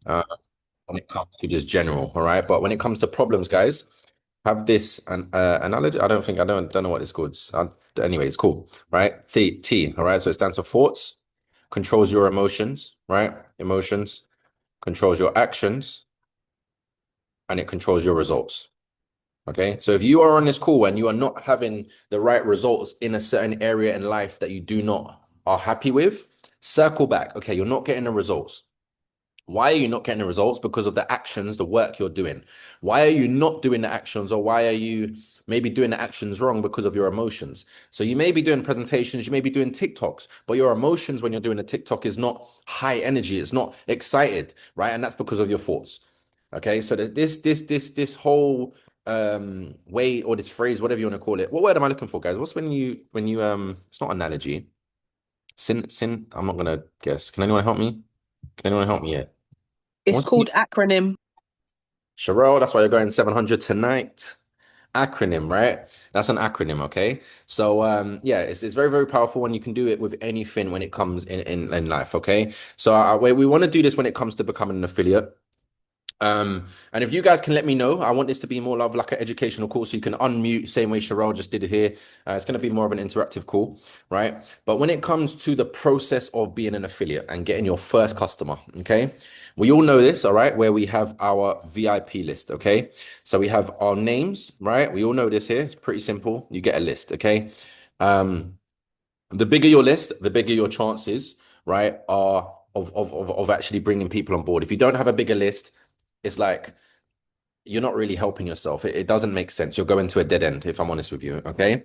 uh, when it comes to just general, all right? But when it comes to problems, guys, have this analogy. I don't know what it's called. Anyway, it's cool, right? T, all right? So it stands for thoughts, controls your emotions, right? Emotions controls your actions, and it controls your results. Okay. So if you are on this call and you are not having the right results in a certain area in life that you do not are happy with, circle back. Okay, you're not getting the results. Why are you not getting the results? Because of the actions, the work you're doing. Why are you not doing the actions, or why are you maybe doing the actions wrong because of your emotions? So you may be doing presentations, you may be doing TikToks, but your emotions when you're doing a TikTok is not high energy, it's not excited, right? And that's because of your thoughts. Okay, so this whole way, or this phrase, whatever you want to call it. What word am I looking for, guys? What's when you it's not analogy. Sin, I'm not gonna guess. Can anyone help me? Can anyone help me here? It's What's called acronym. Sherelle, that's why you're going 700 tonight. Acronym, right? That's an acronym, okay? So yeah, it's very, very powerful, and you can do it with anything when it comes in life, okay? So we want to do this when it comes to becoming an affiliate. And if you guys can let me know, I want this to be more of like an educational call, so you can unmute, same way Sherelle just did it here. It's going to be more of an interactive call, right? But when it comes to the process of being an affiliate and getting your first customer, okay, we all know this, all right, where we have our VIP list, okay? So we have our names, right? We all know this here. It's pretty simple. You get a list, okay? Um, the bigger your list, the bigger your chances, right, are of actually bringing people on board. If you don't have a bigger list, it's like you're not really helping yourself. It doesn't make sense. You're going to a dead end, if I'm honest with you. Okay.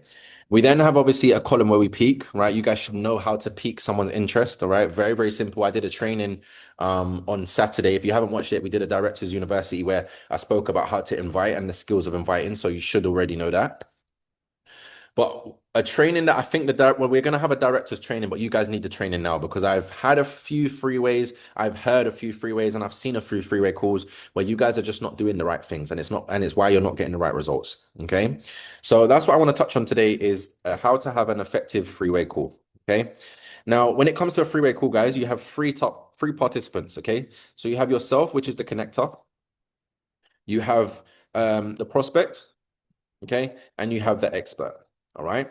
We then have obviously a column where we peak, right? You guys should know how to pique someone's interest. All right. Very, very simple. I did a training on Saturday. If you haven't watched it, we did a director's university where I spoke about how to invite and the skills of inviting. So you should already know that. But a training that I think that well, we're going to have a director's training, but you guys need the training now, because I've had a few freeways, I've heard a few freeways, and I've seen a few freeway calls where you guys are just not doing the right things, and it's why you're not getting the right results. Okay, so that's what I want to touch on today is how to have an effective freeway call. Okay, now when it comes to a freeway call, guys, you have three participants. Okay, so you have yourself, which is the connector, you have the prospect, okay? And you have the expert, all right?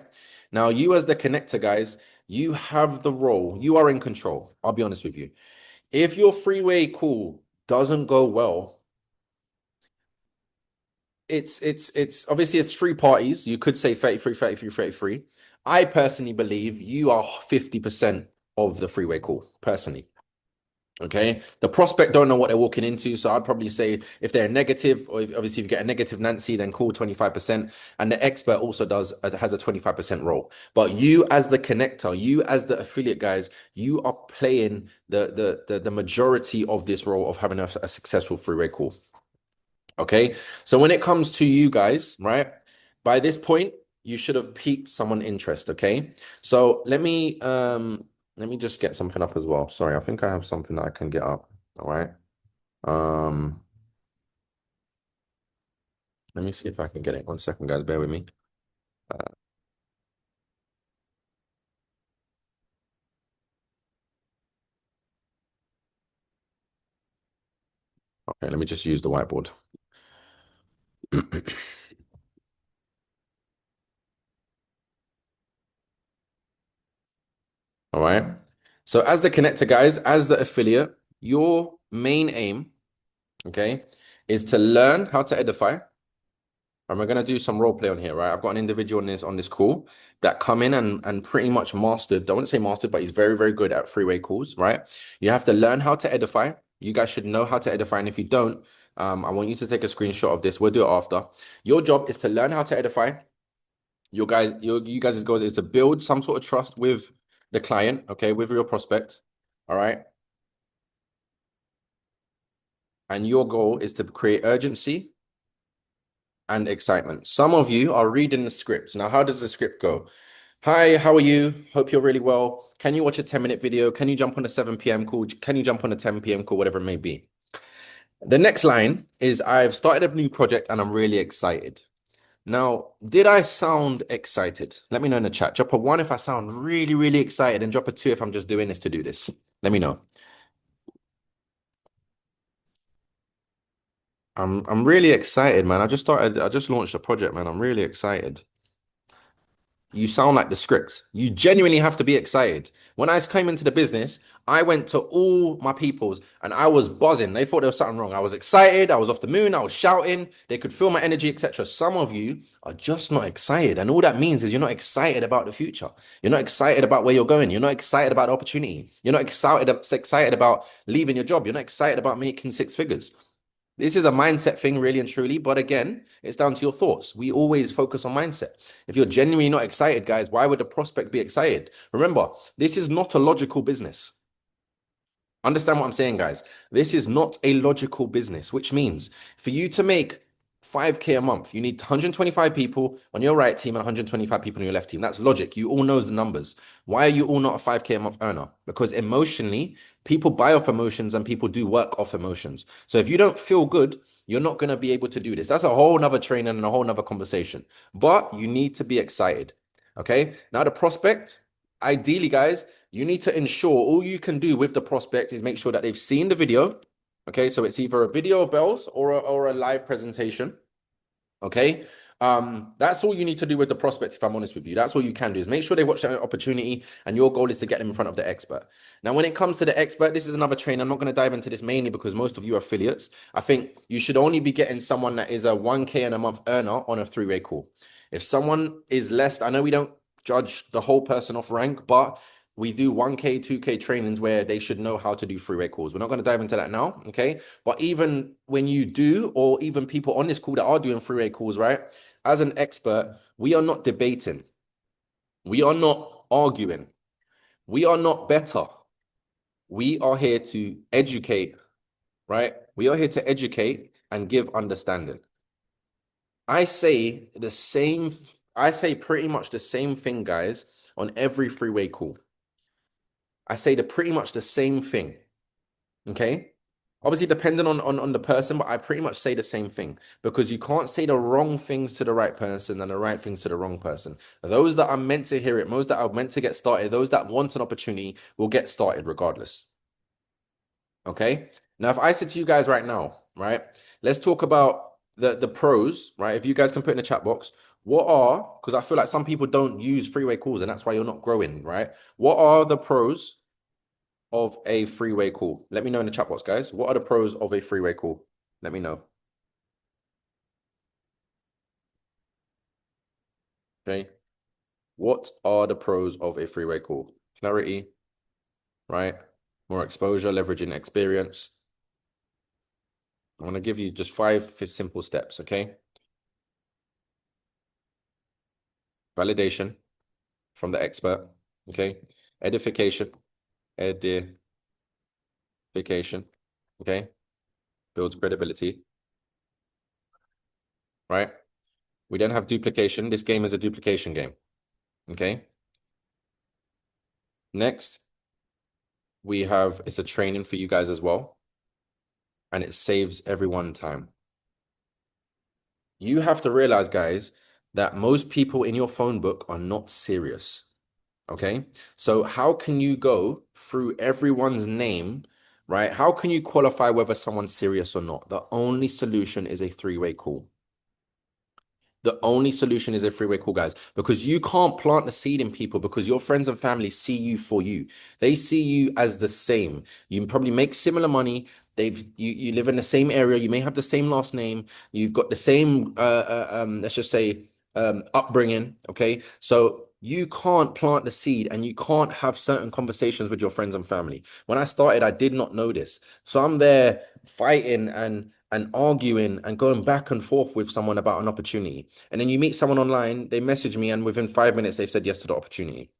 Now, you as the connector, guys, you have the role. You are in control. I'll be honest with you. If your freeway call doesn't go well, it's obviously it's three parties. You could say 33, 33, 33. I personally believe you are 50% of the freeway call, personally. Okay. The prospect don't know what they're walking into. So I'd probably say if they're negative, or obviously if you get a negative Nancy, then call 25%. And the expert also has a 25% role. But you as the connector, you as the affiliate guys, you are playing the majority of this role of having a successful freeway call. Okay. So when it comes to you guys, right? By this point, you should have piqued someone interest. Okay. So let me just get something up as well. Sorry, I think I have something that I can get up. All right. Um, Let me see if I can get it. 1 second, guys. Bear with me. Uh, okay, let me just use the whiteboard. All right. So as the connector, guys, as the affiliate, your main aim, okay, is to learn how to edify. And we're gonna do some role play on here, right? I've got an individual on this call that come in and pretty much mastered. I wouldn't say mastered, but he's very, very good at freeway calls, right? You have to learn how to edify. You guys should know how to edify. And if you don't, I want you to take a screenshot of this. We'll do it after. Your job is to learn how to edify. You guys' goal is to build some sort of trust with the client, okay, with your prospect. All right. And your goal is to create urgency and excitement. Some of you are reading the script. Now, how does the script go? Hi, how are you? Hope you're really well. Can you watch a 10-minute video? Can you jump on a 7 p.m. call? Can you jump on a 10 p.m. call? Whatever it may be. The next line is I've started a new project and I'm really excited. Now, did I sound excited? Let me know in the chat. Drop a one if I sound really, really excited, and drop a two if I'm just doing this to do this. Let me know. I'm really excited, man. I just launched a project, man. I'm really excited. You sound like the script. You genuinely have to be excited. When I came into the business, I went to all my peoples and I was buzzing. They thought there was something wrong. I was excited. I was off the moon. I was shouting. They could feel my energy, etc. Some of you are just not excited. And all that means is you're not excited about the future. You're not excited about where you're going. You're not excited about the opportunity. You're not excited about leaving your job. You're not excited about making six figures. This is a mindset thing, really and truly. But again, it's down to your thoughts. We always focus on mindset. If you're genuinely not excited, guys, why would the prospect be excited? Remember, this is not a logical business. Understand what I'm saying, guys? This is not a logical business, which means for you to make 5K a month, you need 125 people on your right team and 125 people on your left team. That's logic. You all know the numbers. Why are you all not a 5K a month earner? Because emotionally, people buy off emotions and people do work off emotions. So if you don't feel good, you're not going to be able to do this. That's a whole nother training and a whole nother conversation. But you need to be excited. Okay. Now, the prospect, ideally, guys, you need to ensure all you can do with the prospect is make sure that they've seen the video. Okay, so it's either a video of bells or a live presentation. Okay. That's all you need to do with the prospect, if I'm honest with you. That's all you can do is make sure they watch that opportunity, and your goal is to get them in front of the expert. Now, when it comes to the expert, this is another train. I'm not going to dive into this mainly because most of you are affiliates. I think you should only be getting someone that is a 1K and a month earner on a three-way call. If someone is less, I know we don't judge the whole person off rank, but we do 1K, 2K trainings where they should know how to do three-way calls. We're not going to dive into that now, okay? But even when you do, or even people on this call that are doing three-way calls, right? As an expert, we are not debating. We are not arguing. We are not better. We are here to educate, right? We are here to educate and give understanding. I say the same, I say pretty much the same thing, guys, on every three-way call. I say pretty much the same thing. Okay. Obviously, depending on the person, but I pretty much say the same thing because you can't say the wrong things to the right person and the right things to the wrong person. Those that are meant to hear it, those that are meant to get started, those that want an opportunity will get started regardless. Okay. Now, if I said to you guys right now, right, let's talk about the pros, right? If you guys can put in the chat box, what are, because I feel like some people don't use three-way calls and that's why you're not growing, right? What are the pros of a three-way call? Let me know in the chat box, guys. What are the pros of a three-way call? Let me know. Okay. What are the pros of a three-way call? Clarity, right? More exposure, leveraging experience. I'm going to give you just five simple steps, okay? Validation from the expert, okay? Edification, edification, okay? Builds credibility, right? We don't have duplication. This game is a duplication game, okay? Next, we have, it's a training for you guys as well, and it saves everyone time. You have to realize, guys, that most people in your phone book are not serious. Okay. So how can you go through everyone's name, right? How can you qualify whether someone's serious or not? The only solution is a three-way call. The only solution is a three-way call, guys, because you can't plant the seed in people because your friends and family see you for you. They see you as the same. You probably make similar money. You live in the same area. You may have the same last name. You've got the same let's just say upbringing. Okay. So you can't plant the seed and you can't have certain conversations with your friends and family. When I started, I did not know this. So I'm there fighting and arguing and going back and forth with someone about an opportunity. And then you meet someone online, they message me, and within 5 minutes, they've said yes to the opportunity.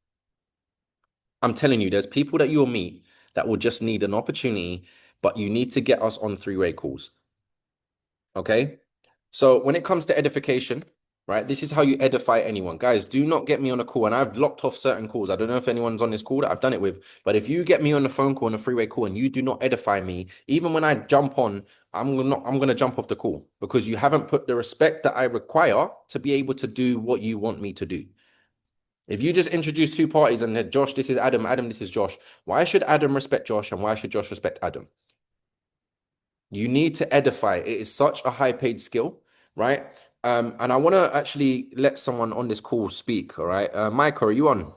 I'm telling you, there's people that you'll meet that will just need an opportunity, but you need to get us on three-way calls. Okay. So when it comes to edification, right, this is how you edify anyone. Guys, do not get me on a call. And I've locked off certain calls. I don't know if anyone's on this call that I've done it with, but if you get me on the phone call, on a three-way call, and you do not edify me, even when I jump on, I'm gonna jump off the call because you haven't put the respect that I require to be able to do what you want me to do. If you just introduce two parties and then Josh, this is Adam, Adam, this is Josh, why should Adam respect Josh and why should Josh respect Adam? You need to edify. It is such a high paid skill, right? And I want to actually let someone on this call speak, all right? Micah, are you on?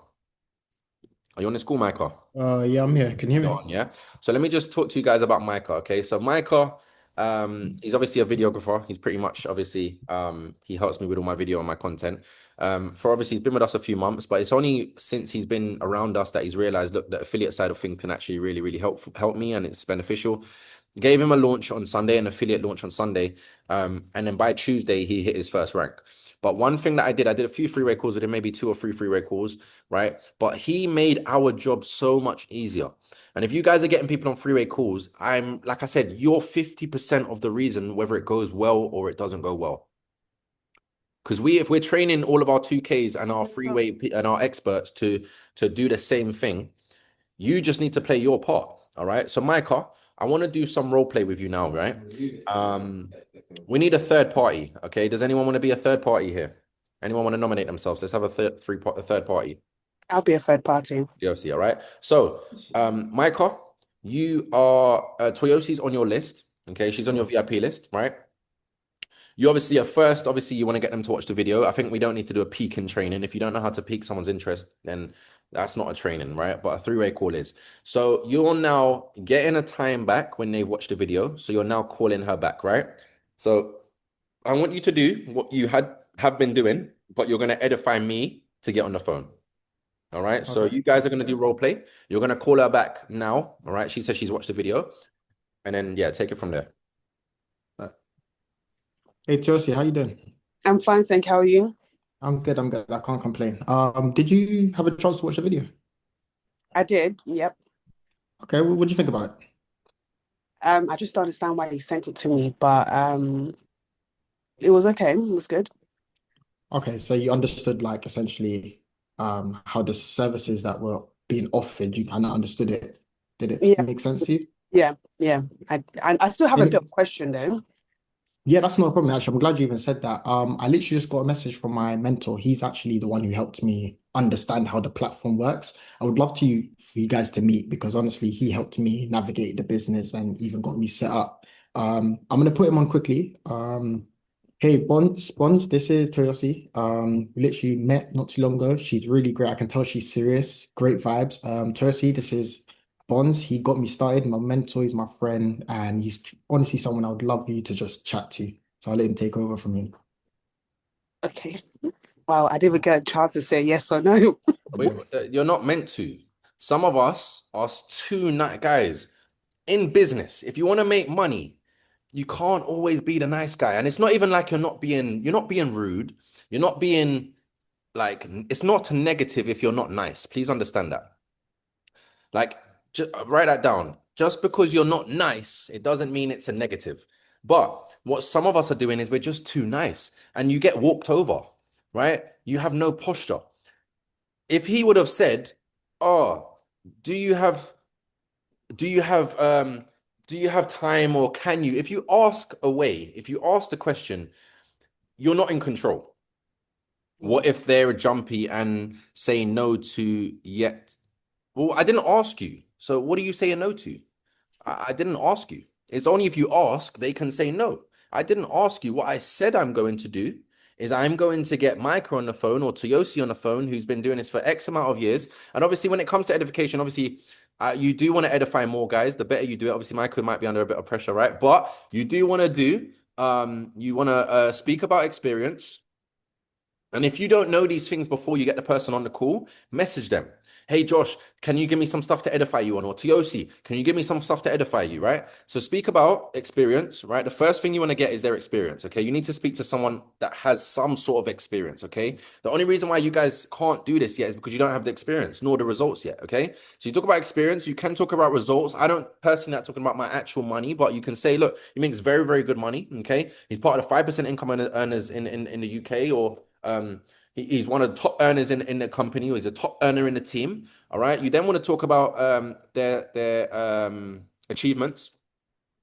Are you on this call, Micah? Yeah, I'm here. Can you hear You're me? on, yeah. So let me just talk to you guys about Micah. Okay. So Micah, he's obviously a videographer. He's pretty much obviously he helps me with all my video and my content. For obviously he's been with us a few months, but it's only since he's been around us that he's realized, look, the affiliate side of things can actually really, really help me and it's beneficial. Gave him a launch on Sunday, an affiliate launch on Sunday. And then by Tuesday, he hit his first rank. But one thing that I did a few freeway calls with him, maybe 2 or 3 freeway calls, right? But he made our job so much easier. And if you guys are getting people on freeway calls, I'm like I said, you're 50% of the reason whether it goes well or it doesn't go well. Because if we're training all of our 2Ks and our freeway and our experts to do the same thing, you just need to play your part. All right. So Micah, I want to do some role play with you now, right? Um, we need a third party. Okay. Does anyone want to be a third party here? Anyone want to nominate themselves? Let's have a third party. I'll be a third party. Toyosi, all right. So, Micah, you are Toyosi's on your list. Okay, she's on your VIP list, right? You obviously are first. Obviously, you want to get them to watch the video. I think we don't need to do a peak in training. If you don't know how to pique someone's interest, then that's not a training, right? But a three-way call is. So you're now getting a time back when they've watched the video. So you're now calling her back, right? So I want you to do what you have been doing, but you're going to edify me to get on the phone. All right. So Okay. you guys are going to do role play. You're going to call her back now. All right. She says she's watched the video. And then, yeah, take it from there. Uh, Hey, Chelsea, how you doing? I'm fine, thank you. How are you? I'm good. I'm good. I can't complain. Did you have a chance to watch the video? I did, yep. Okay. What do you think about it? I just don't understand why you sent it to me, but it was okay. It was good. Okay, so you understood like essentially how the services that were being offered, you kind of understood it. Did it Yeah, make sense to you? yeah. I still have a bit of question though. Yeah, that's not a problem, actually. I'm glad you even said that. I literally just got a message from my mentor. He's actually the one who helped me understand how the platform works. I would love for you guys to meet because honestly, he helped me navigate the business and even got me set up. I'm gonna put him on quickly. Hey, Bonds, this is Toyosi. We literally met not too long ago. She's really great. I can tell she's serious. Great vibes. Toyosi, this is Bonds. He got me started. My mentor, he's my friend, and he's honestly someone I would love you to just chat to. So I'll let him take over from you. Okay. Wow, I didn't even get a chance to say yes or no. Wait, you're not meant to. Some of us are too nice guys in business. If you want to make money, you can't always be the nice guy. And it's not even like you're not being rude. You're not being like, it's not a negative if you're not nice. Please understand that. Like, write that down. Just because you're not nice, it doesn't mean it's a negative. But what some of us are doing is we're just too nice and you get walked over, right? You have no posture. If he would have said, "Oh, do you have do you have do you have time or can you?" If you ask away, if you ask the question, you're not in control. What if they're jumpy and say no to yet? Well, I didn't ask you. So what are you saying no to? I didn't ask you. It's only if you ask, they can say no. I didn't ask you. What I said I'm going to do is I'm going to get Micah on the phone or Toyosi on the phone, who's been doing this for X amount of years. And obviously, when it comes to edification, obviously, you do want to edify more guys. The better you do it, obviously, Micah might be under a bit of pressure, right? But you do want to you want to speak about experience. And if you don't know these things before you get the person on the call, message them. Hey, Josh, can you give me some stuff to edify you on? Or Tiosi, can you give me some stuff to edify you, right? So speak about experience, right? The first thing you want to get is their experience, okay? You need to speak to someone that has some sort of experience, okay? The only reason why you guys can't do this yet is because you don't have the experience nor the results yet, okay? So you talk about experience, you can talk about results. I don't personally not talking about my actual money, but you can say, look, he makes very, very good money, okay? He's part of the 5% income earners in the UK or he's one of the top earners in the company, or he's a top earner in the team. All right. You then want to talk about their achievements.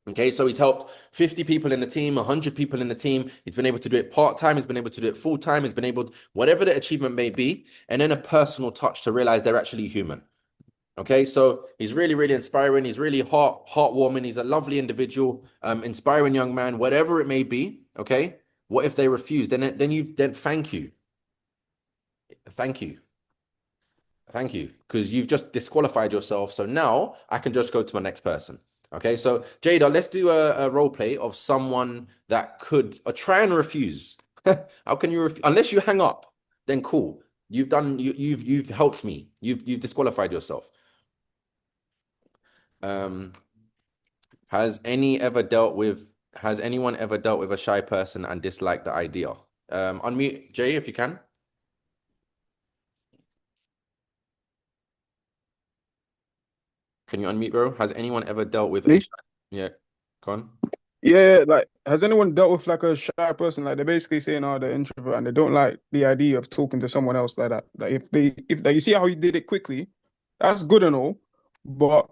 Okay, so he's helped 50 people in the team, 100 people in the team. He's been able to do it part-time. He's been able to do it full-time. He's been able, whatever the achievement may be, and then a personal touch to realize they're actually human. Okay, so he's really, really inspiring. He's really heartwarming. He's a lovely individual, inspiring young man, whatever it may be. Okay, what if they refuse? Then thank you, thank you, thank you, because you've just disqualified yourself. So now I can just go to my next person. Okay, so Jada, let's do a role play of someone that could try and refuse. How can you unless you hang up? Then cool. You've helped me. You've disqualified yourself. Um. Has anyone ever dealt with a shy person and disliked the idea? Unmute Jay if you can. Can you unmute, bro? Has anyone ever dealt with a Me? shy? Yeah, go on. Yeah, like has anyone dealt with like a shy person? Like they're basically saying, "Oh, they're introvert," and they don't like the idea of talking to someone else like that. Like if like you see how he did it quickly, that's good and all, but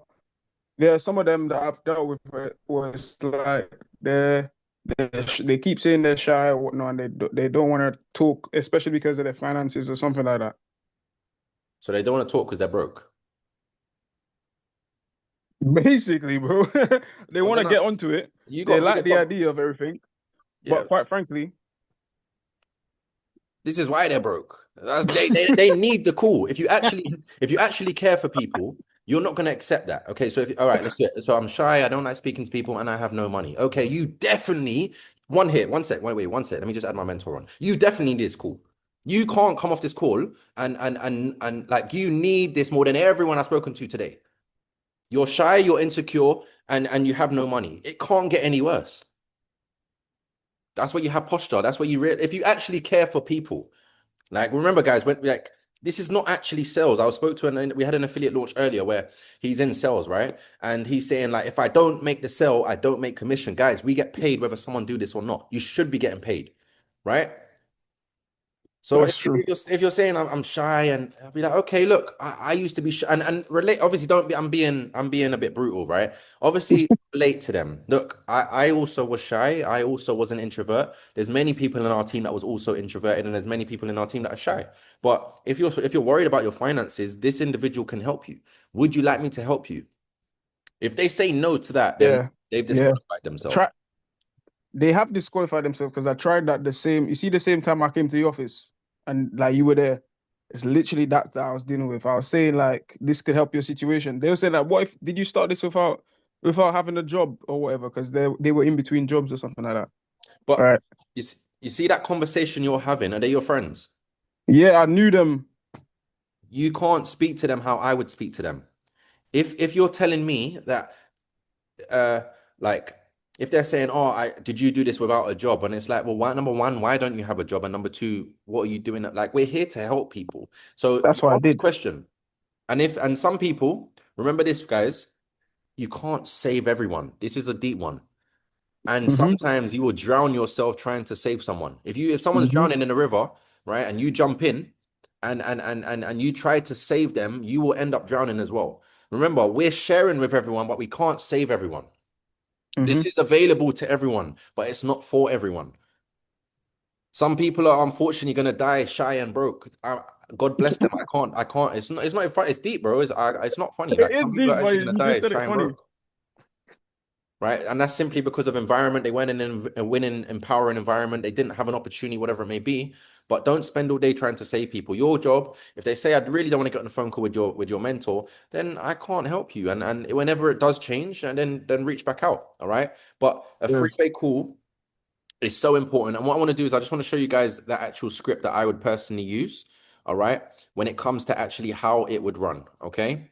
there are some of them that I've dealt with where it was like they keep saying they're shy or whatnot, and they don't want to talk, especially because of their finances or something like that. So they don't want to talk because they're broke. Basically, bro, they Well, want then to get onto it. you They got bigger like the problems. idea of everything, Yeah, but quite frankly, this is why they're broke. They need the call. If you actually care for people, you're not going to accept that. Okay, so if all right, let's do it. So I'm shy, I don't like speaking to people, and I have no money. Okay, you definitely one sec, wait, one sec. Let me just add my mentor on. You definitely need this call. You can't come off this call and like you need this more than everyone I've spoken to today. You're shy, you're insecure, and you have no money. It can't get any worse. That's where you have posture. That's where if you actually care for people. Like, remember, guys, when like this is not actually sales. I spoke to and we had an affiliate launch earlier where he's in sales, right? And he's saying, like, if I don't make the sale, I don't make commission. Guys, we get paid whether someone do this or not. You should be getting paid, right? So that's true. if you're saying I'm shy and I'll be like, okay, look, I used to be shy and relate. Obviously, don't be. I'm being a bit brutal, right? Obviously, relate to them. Look, I also was shy. I also was an introvert. There's many people in our team that was also introverted, and there's many people in our team that are shy. But if you're worried about your finances, this individual can help you. Would you like me to help you? If they say no to that, then Yeah, they've yeah. disqualified themselves. Try They have disqualified themselves because I tried that the same. You see, the same time I came to the office and like you were there. It's literally that I was dealing with. I was saying like this could help your situation. They were saying like, what if did you start this without having a job or whatever? Because they were in between jobs or something like that. But Right? you see that conversation you're having, are they your friends? Yeah, I knew them. You can't speak to them how I would speak to them. If you're telling me that uh like if they're saying, "Oh, I did you do this without a job?" And it's like, well, why number one, why don't you have a job? And number two, what are you doing? Like, we're here to help people. So you That's what I ask the did. question. And some people, remember this, guys, you can't save everyone. This is a deep one. And Hmm. sometimes you will drown yourself trying to save someone. If someone's Hmm. drowning in a river, right, and you jump in and you try to save them, you will end up drowning as well. Remember, we're sharing with everyone, but we can't save everyone. This Hmm. is available to everyone, but it's not for everyone. Some people are unfortunately going to die shy and broke. God bless them. I can't. I can't. It's not. It's not funny. It's deep, bro. It's not funny. It Like is some people deep, are but actually going to you die just said shy it and funny. broke, right? And that's simply because of environment. They weren't in a winning, empowering environment. They didn't have an opportunity, whatever it may be. But don't spend all day trying to save people. Your job, if they say, "I really don't want to get on a phone call with your mentor," then I can't help you. And whenever it does change, and then reach back out. All right. But a Yeah. freeway call is so important. And what I want to do is I just want to show you guys the actual script that I would personally use. All right. When it comes to actually how it would run. Okay.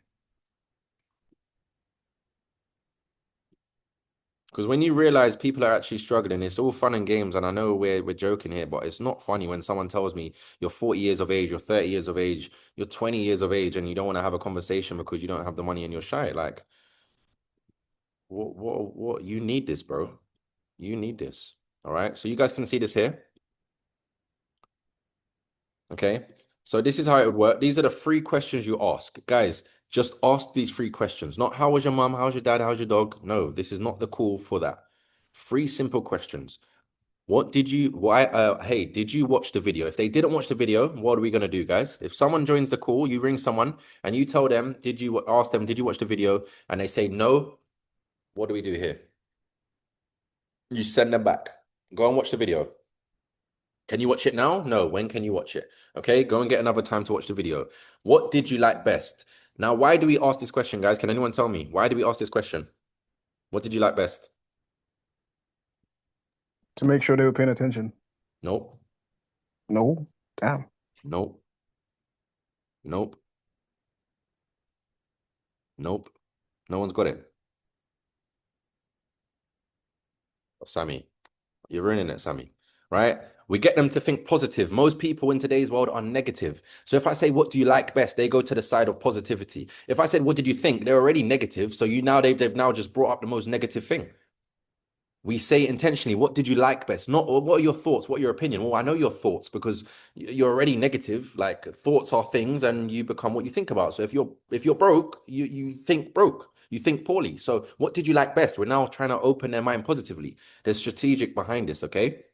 Because when you realize people are actually struggling, it's all fun and games. And I know we're joking here, but it's not funny when someone tells me you're 40 years of age, you're 30 years of age, you're 20 years of age, and you don't want to have a conversation because you don't have the money and you're shy. Like, what? You need this, bro. You need this. All right. So you guys can see this here. Okay. So this is how it would work. These are the three questions you ask. Guys, just ask these three questions. Not how was your mom? How's your dad? How's your dog? No, this is not the call for that. Three simple questions. Hey, did you watch the video? If they didn't watch the video, what are we gonna do, guys? If someone joins the call, you ring someone and you tell them, ask them, did you watch the video? And they say no, what do we do here? You send them back. Go and watch the video. Can you watch it now? No. When can you watch it? Okay, go and get another time to watch the video. What did you like best? Now, why do we ask this question, guys? Can anyone tell me? Why do we ask this question? What did you like best? To make sure they were paying attention. Nope. No, damn. Nope. Nope. Nope. No one's got it. Oh, Sammy, you're ruining it, Sammy. Right? We get them to think positive. Most people in today's world are negative. So if I say, what do you like best? They go to the side of positivity. If I said, what did you think? They're already negative. So they've now just brought up the most negative thing. We say intentionally, what did you like best? Not what are your thoughts? What are your opinion? Well, I know your thoughts because you're already negative. Like thoughts are things and you become what you think about. So if you're broke, you think broke. You think poorly. So what did you like best? We're now trying to open their mind positively. There's strategic behind this, okay?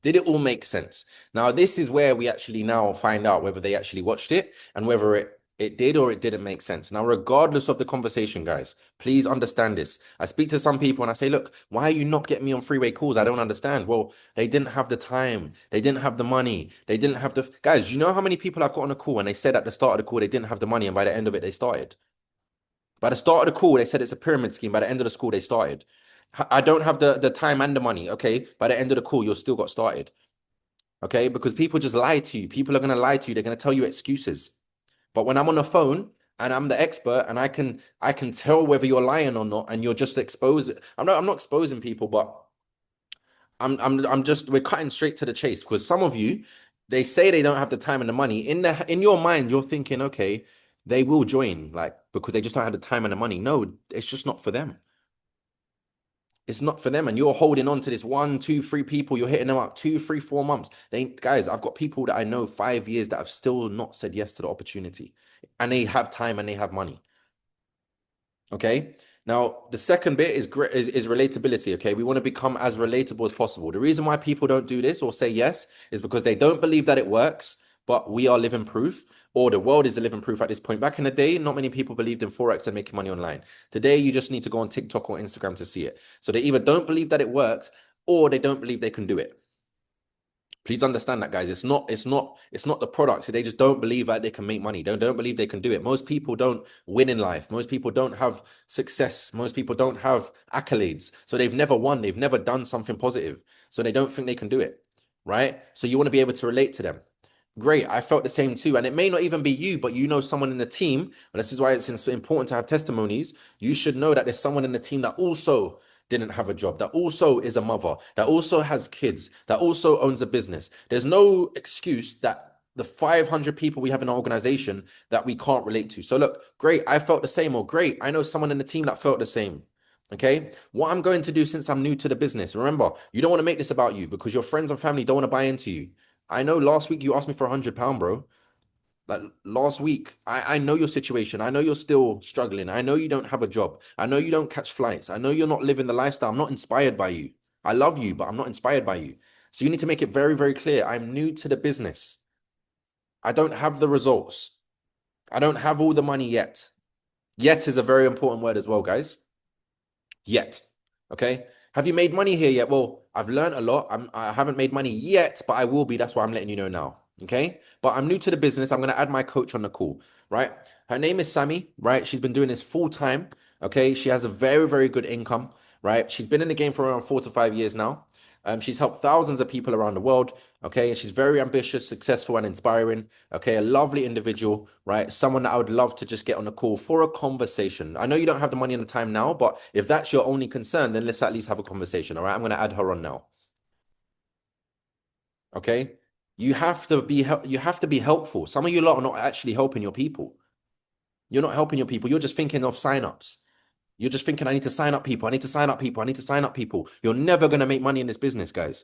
Did it all make sense? Now, this is where we actually now find out whether they actually watched it and whether it did or it didn't make sense. Now, regardless of the conversation, guys, please understand this. I speak to some people and I say, look, why are you not getting me on freeway calls? I don't understand. Well, they didn't have the time. They didn't have the money. They didn't have the... Guys, you know how many people I've got on a call and they said at the start of the call they didn't have the money and by the end of it, they started? By the start of the call, they said it's a pyramid scheme. By the end of the school, they started. I don't have the time and the money. Okay. By the end of the call, you're still got started. Okay. Because people just lie to you. People are going to lie to you. They're going to tell you excuses. But when I'm on the phone and I'm the expert and I can tell whether you're lying or not, and you're just exposing. I'm not exposing people, but I'm just we're cutting straight to the chase because some of you, they say they don't have the time and the money. In your mind, you're thinking, okay, they will join, like because they just don't have the time and the money. No, it's just not for them. It's not for them. And you're holding on to this 1, 2, 3 people. You're hitting them up 2, 3, 4 months. Guys, I've got people that I know 5 years that have still not said yes to the opportunity. And they have time and they have money. Okay. Now, the second bit is relatability. Okay. We want to become as relatable as possible. The reason why people don't do this or say yes is because they don't believe that it works, but we are living proof, or the world is a living proof at this point. Back in the day, not many people believed in Forex and making money online. Today, you just need to go on TikTok or Instagram to see it. So they either don't believe that it works or they don't believe they can do it. Please understand that, guys. It's not the product. So they just don't believe that they can make money. Don't believe they can do it. Most people don't win in life. Most people don't have success. Most people don't have accolades. So they've never won. They've never done something positive. So they don't think they can do it. Right? So you want to be able to relate to them. Great. I felt the same too. And it may not even be you, but you know someone in the team. And this is why it's important to have testimonies. You should know that there's someone in the team that also didn't have a job, that also is a mother, that also has kids, that also owns a business. There's no excuse that the 500 people we have in our organization that we can't relate to. So look, great, I felt the same, or great, I know someone in the team that felt the same. Okay, what I'm going to do since I'm new to the business, remember, you don't want to make this about you because your friends and family don't want to buy into you. I know last week you asked me for £100, bro. Like last week, I know your situation. I know you're still struggling. I know you don't have a job. I know you don't catch flights. I know you're not living the lifestyle. I'm not inspired by you. I love you, but I'm not inspired by you. So you need to make it very, very clear. I'm new to the business. I don't have the results. I don't have all the money yet. Yet is a very important word as well, guys. Yet. Okay. Have you made money here yet? Well, I've learned a lot. I haven't made money yet, but I will be. That's why I'm letting you know now. Okay. But I'm new to the business. I'm going to add my coach on the call, right? Her name is Sammy, right? She's been doing this full time. Okay. She has a very, very good income, right? She's been in the game for around 4 to 5 years now. She's helped thousands of people around the world. Okay. And she's very ambitious, successful, and inspiring. Okay. A lovely individual, right? Someone that I would love to just get on a call for a conversation. I know you don't have the money and the time now, but if that's your only concern, then let's at least have a conversation. All right. I'm going to add her on now. Okay. You have to be helpful. Some of you lot are not actually helping your people. You're not helping your people. You're just thinking of sign-ups. You're just thinking, I need to sign up people. I need to sign up people. I need to sign up people. You're never going to make money in this business, guys.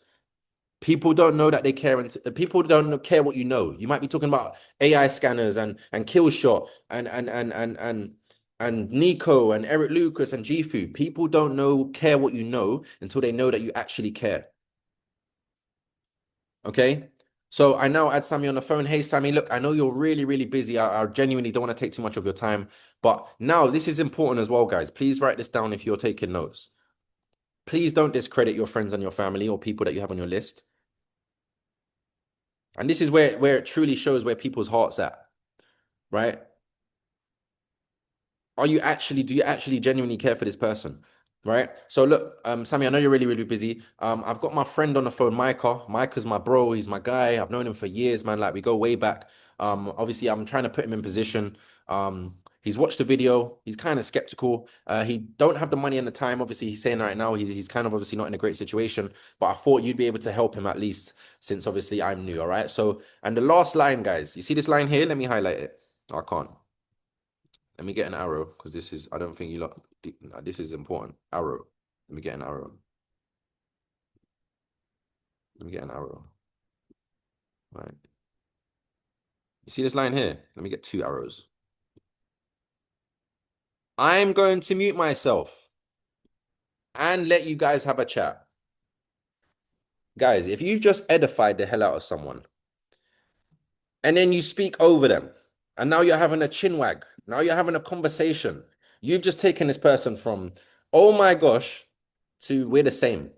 People don't know that they care, and people don't care what you know. You might be talking about AI scanners and Killshot and Nico and Eric Lucas and Gifu. People don't care what you know until they know that you actually care. Okay. So I now add Sammy on the phone. Hey, Sammy, look, I know you're really, really busy. I genuinely don't want to take too much of your time. But now this is important as well, guys. Please write this down if you're taking notes. Please don't discredit your friends and your family or people that you have on your list. And this is where it truly shows where people's heart's at, right? Do you actually genuinely care for this person? Right. So look, Sammy, I know you're really, really busy. I've got my friend on the phone, Micah. Micah's my bro, he's my guy. I've known him for years, man. Like we go way back. Obviously I'm trying to put him in position. He's watched the video, he's kind of skeptical. He don't have the money and the time. Obviously, he's saying right now he's kind of obviously not in a great situation, but I thought you'd be able to help him at least since obviously I'm new. All right. So, and the last line, guys, you see this line here? Let me highlight it. I can't. Let me get an arrow because this is, I don't think you lot, this is important. Arrow. Let me get an arrow. Let me get an arrow. Right. You see this line here? Let me get 2 arrows. I'm going to mute myself and let you guys have a chat. Guys, if you've just edified the hell out of someone and then you speak over them and now you're having a chin wag, now you're having a conversation, you've just taken this person from, oh my gosh, to we're the same.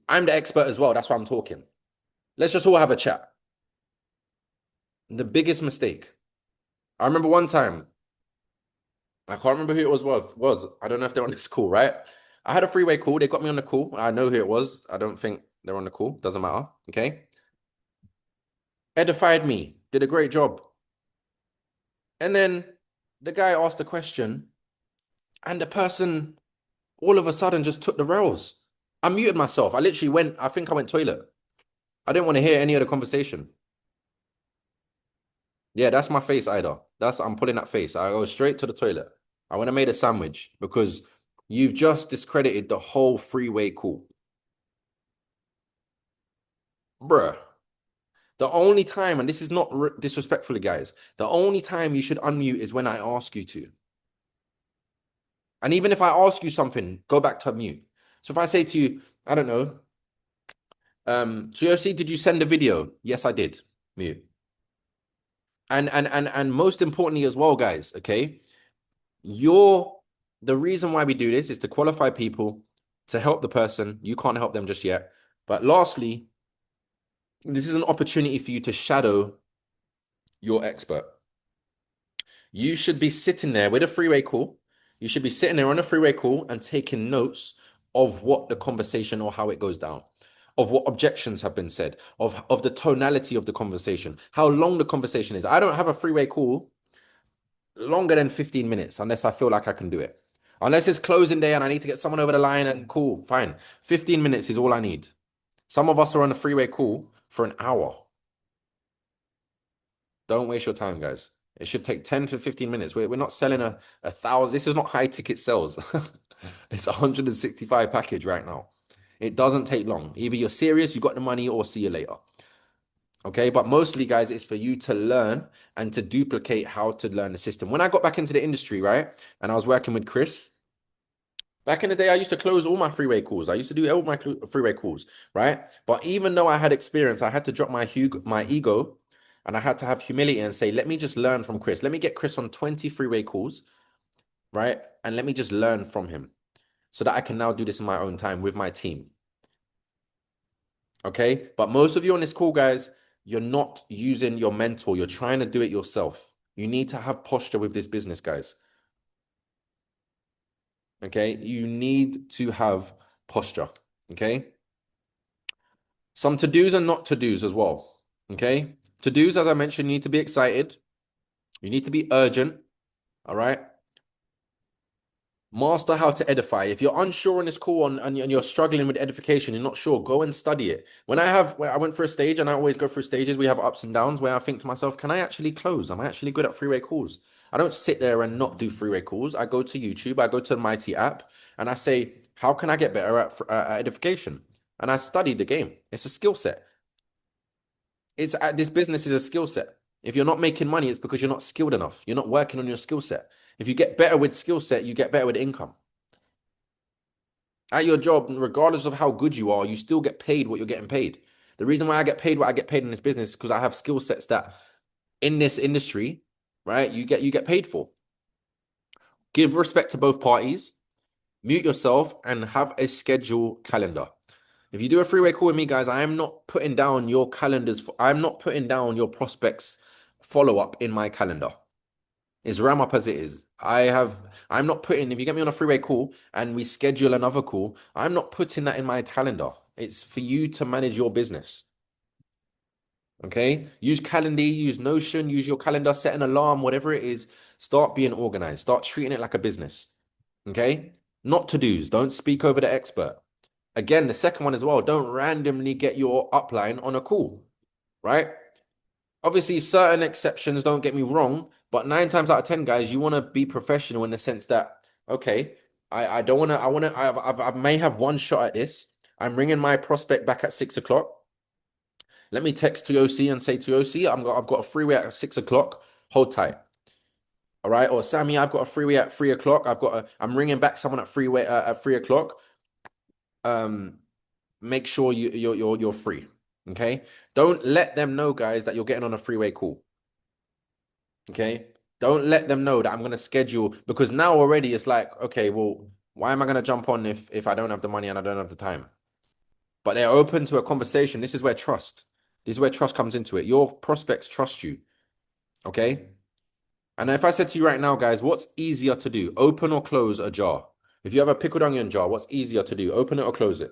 I'm the expert as well. That's why I'm talking. Let's just all have a chat. The biggest mistake. I remember one time, I can't remember who it was. I don't know if they're on this call, right? I had a three-way call. They got me on the call. I know who it was. I don't think they're on the call. Doesn't matter. Okay. Edified me. Did a great job. And then the guy asked a question, and the person all of a sudden just took the rails. I muted myself. I think I went toilet. I didn't want to hear any of the conversation. Yeah, that's my face, Ida. I'm pulling that face. I go straight to the toilet. I went and made a sandwich because you've just discredited the whole three-way call. Bruh. The only time, and this is not disrespectfully, guys, the only time you should unmute is when I ask you to. And even if I ask you something, go back to mute. So if I say to you, I don't know, GOC, did you send a video? Yes, I did. Mute. And most importantly as well, guys, okay, the reason why we do this is to qualify people, to help the person. You can't help them just yet. But lastly, this is an opportunity for you to shadow your expert. You should be sitting there with a three-way call. You should be sitting there on a three-way call and taking notes of what the conversation or how it goes down, of what objections have been said, of the tonality of the conversation, how long the conversation is. I don't have a three-way call longer than 15 minutes unless I feel like I can do it. Unless it's closing day and I need to get someone over the line and cool, fine. 15 minutes is all I need. Some of us are on a three-way call for an hour. Don't waste your time, guys. It should take 10 to 15 minutes. We're not selling a thousand. This is not high ticket sales. It's a 165 package right now. It doesn't take long. Either you're serious, you got the money, or see you later. Okay, but mostly, guys, it's for you to learn and to duplicate how to learn the system. When I got back into the industry, right, and I was working with Chris, back in the day, I used to close all my freeway calls. I used to do all my freeway calls, right? But even though I had experience, I had to drop my ego, and I had to have humility and say, let me just learn from Chris. Let me get Chris on 20 freeway calls, right? And let me just learn from him so that I can now do this in my own time with my team. Okay, but most of you on this call, guys, you're not using your mentor. You're trying to do it yourself. You need to have posture with this business, guys. Okay, you need to have posture. Okay, some to-dos and not to-dos as well. Okay, to-dos, as I mentioned, you need to be excited. You need to be urgent. All right. Master how to edify. If you're unsure on this call and you're struggling with edification, you're not sure, go and study it. When I went for a stage, and I always go through stages, we have ups and downs where I think to myself, can I actually close? Am I actually good at three-way calls? I don't sit there and not do three-way calls. I go to YouTube, I go to the Mighty app, and I say, how can I get better at edification? And I study the game. It's a skill set. This business is a skill set. If you're not making money, it's because you're not skilled enough. You're not working on your skill set. If you get better with skill set, you get better with income. At your job, regardless of how good you are, you still get paid what you're getting paid. The reason why I get paid what I get paid in this business is because I have skill sets that in this industry, right, you get paid for. Give respect to both parties, mute yourself, and have a schedule calendar. If you do a freeway call with me, guys, I am not putting down your calendars. I'm not putting down your prospects follow-up in my calendar. It's ram up as it is. I'm not putting, if you get me on a freeway call and we schedule another call, I'm not putting that in my calendar. It's for you to manage your business. Okay? Use Calendly, use Notion, use your calendar, set an alarm, whatever it is. Start being organized. Start treating it like a business. Okay? Not to-dos. Don't speak over the expert. Again, the second one as well, don't randomly get your upline on a call, right? Obviously, certain exceptions, don't get me wrong, but 9 times out of 10, guys, you want to be professional in the sense that, okay, I don't want to, I may have one shot at this. I'm ringing my prospect back at 6 o'clock. Let me text to OC and say to OC, I've got a freeway at 6 o'clock. Hold tight. All right. Or Sammy, I've got a freeway at 3 o'clock. I'm ringing back someone at freeway at 3 o'clock. Make sure you're free. Okay. Don't let them know, guys, that you're getting on a freeway call. Okay. Don't let them know that I'm going to schedule, because now already it's like, okay, well, why am I going to jump on if I don't have the money and I don't have the time? But they're open to a conversation. This is where trust comes into it. Your prospects trust you. Okay. And if I said to you right now, guys, what's easier to do? Open or close a jar? If you have a pickled onion jar, what's easier to do? Open it or close it?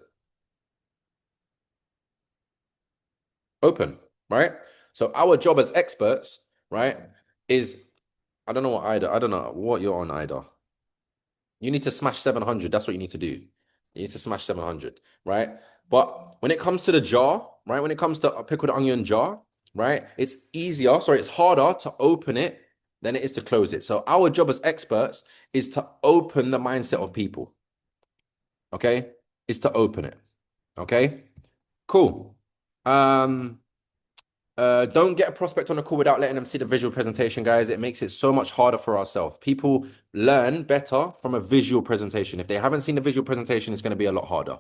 Open, right? So our job as experts, right, is, I don't know what Ida, I don't know what you're on, Ida. You need to smash 700. That's what you need to do. You need to smash 700, right? But when it comes to the jar, right, when it comes to a pickled onion jar, right, it's harder to open it than it is to close it. So our job as experts is to open the mindset of people, okay? Is to open it, okay? Cool. Don't get a prospect on a call without letting them see the visual presentation, guys. It makes it so much harder for ourselves. People learn better from a visual presentation. If they haven't seen the visual presentation, it's going to be a lot harder.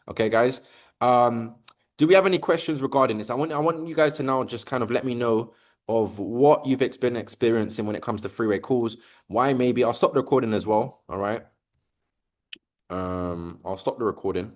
Okay, guys. Do we have any questions regarding this? I want you guys to now just kind of let me know of what you've been experiencing when it comes to freeway calls. Why maybe I'll stop the recording as well. All right. I'll stop the recording.